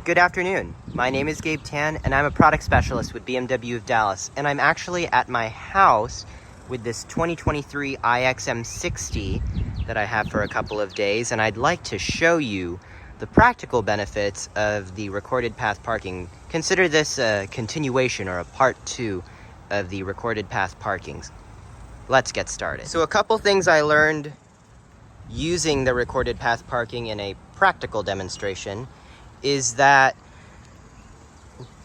Good afternoon. My name is Gabe Tan, and I'm a product specialist with BMW of Dallas. And I'm actually at my house with this 2023 iXM60 that I have for a couple of days. And I'd like to show you the practical benefits of the recorded path parking. Consider this a continuation or a part 2 of the recorded path parkings. Let's get started. So a couple things I learned using the recorded path parking in a practical demonstration is that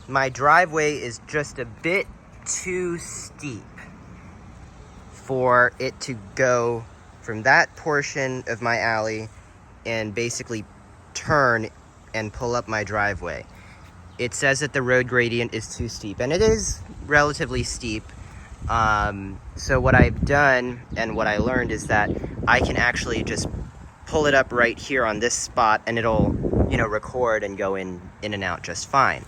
my driveway is just a bit too steep for it to go from that portion of my alley and basically turn and pull up my driveway. It says that the road gradient is too steep, and it is relatively steep. So what I've done and what I learned is that I can actually just pull it up right here on this spot, and it'll record and go in and out just fine.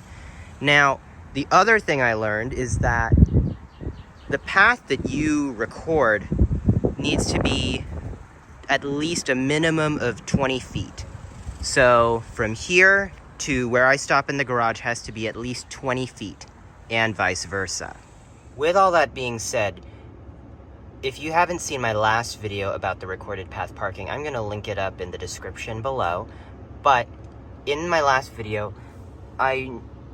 Now, the other thing I learned is that the path that you record needs to be at least a minimum of 20 feet. So from here to where I stop in the garage has to be at least 20 feet, and vice versa. With all that being said, if you haven't seen my last video about the recorded path parking, I'm going to link it up in the description below. But in my last video, I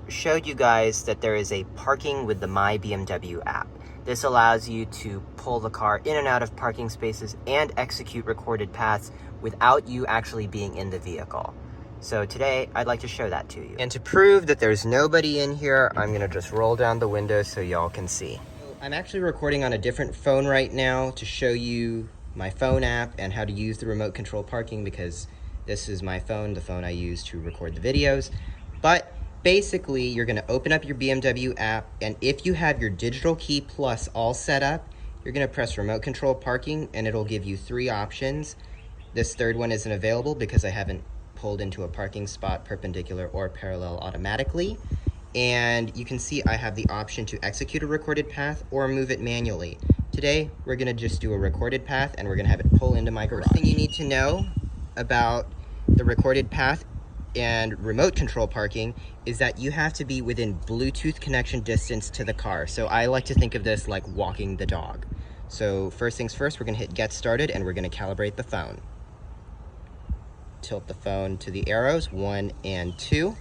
showed you guys that there is a parking with the MyBMW app. This allows you to pull the car in and out of parking spaces and execute recorded paths without you actually being in the vehicle. So today, I'd like to show that to you. And to prove that there's nobody in here, I'm gonna just roll down the window so y'all can see. I'm actually recording on a different phone right now to show you my phone app and how to use the remote control parking, because this is my phone, the phone I use to record the videos. But basically, you're gonna open up your BMW app, and if you have your digital key plus all set up, you're gonna press remote control parking, and it'll give you 3 options. This third one isn't available because I haven't pulled into a parking spot perpendicular or parallel automatically. And you can see I have the option to execute a recorded path or move it manually. Today, we're gonna just do a recorded path, and we're gonna have it pull into my garage. First thing you need to know about the recorded path and remote control parking is that you have to be within Bluetooth connection distance to the car. So I like to think of this like walking the dog. So first things first, we're gonna hit get started, and we're gonna calibrate the phone. Tilt the phone to the arrows, 1 and 2.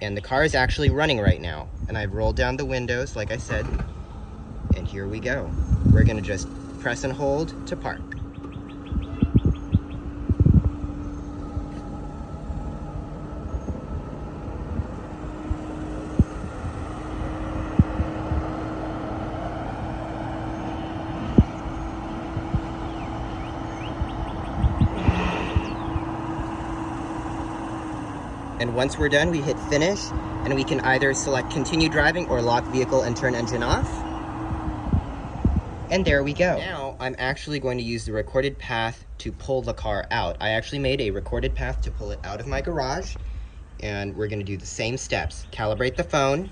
And the car is actually running right now. And I've rolled down the windows, like I said, and here we go. We're gonna just press and hold to park. And once we're done, we hit finish, and we can either select continue driving or lock vehicle and turn engine off. And there we go. Now, I'm actually going to use the recorded path to pull the car out. I actually made a recorded path to pull it out of my garage, and we're gonna do the same steps. Calibrate the phone,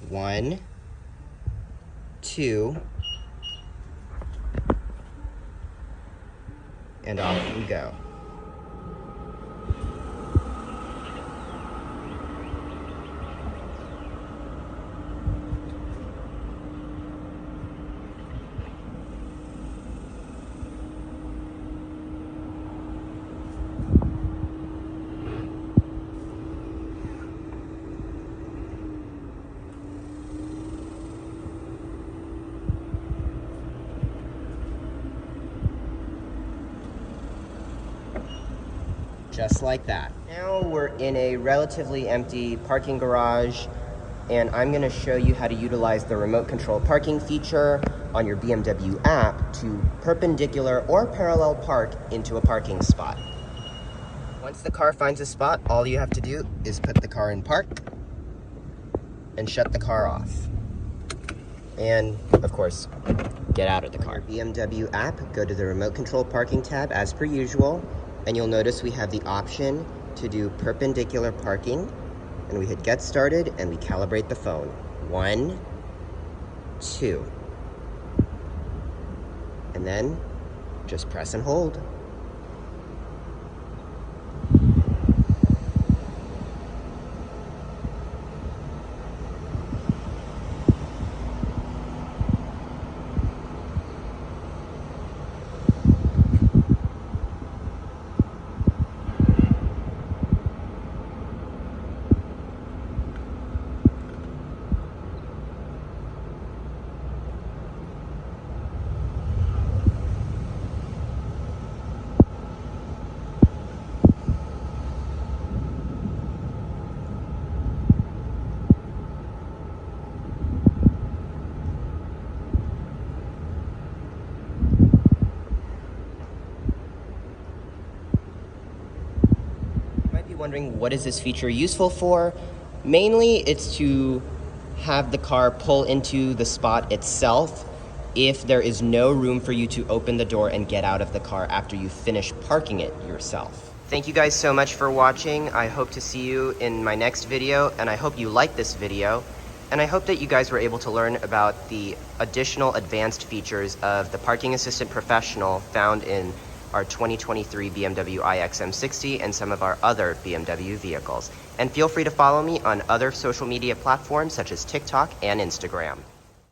1, 2, and off we go. Just like that. Now we're in a relatively empty parking garage, and I'm gonna show you how to utilize the remote control parking feature on your BMW app to perpendicular or parallel park into a parking spot. Once the car finds a spot, all you have to do is put the car in park and shut the car off. And of course, get out of the car. BMW app, go to the remote control parking tab as per usual, and you'll notice we have the option to do perpendicular parking, and we hit get started and we calibrate the phone. 1, 2. And then just press and hold. wondering, what is this feature useful for? Mainly, it's to have the car pull into the spot itself if there is no room for you to open the door and get out of the car after you finish parking it yourself. Thank you guys so much for watching. I hope to see you in my next video, and I hope you like this video. And I hope that you guys were able to learn about the additional advanced features of the Parking Assistant Professional found in our 2023 BMW iX M60 and some of our other BMW vehicles. And feel free to follow me on other social media platforms such as TikTok and Instagram.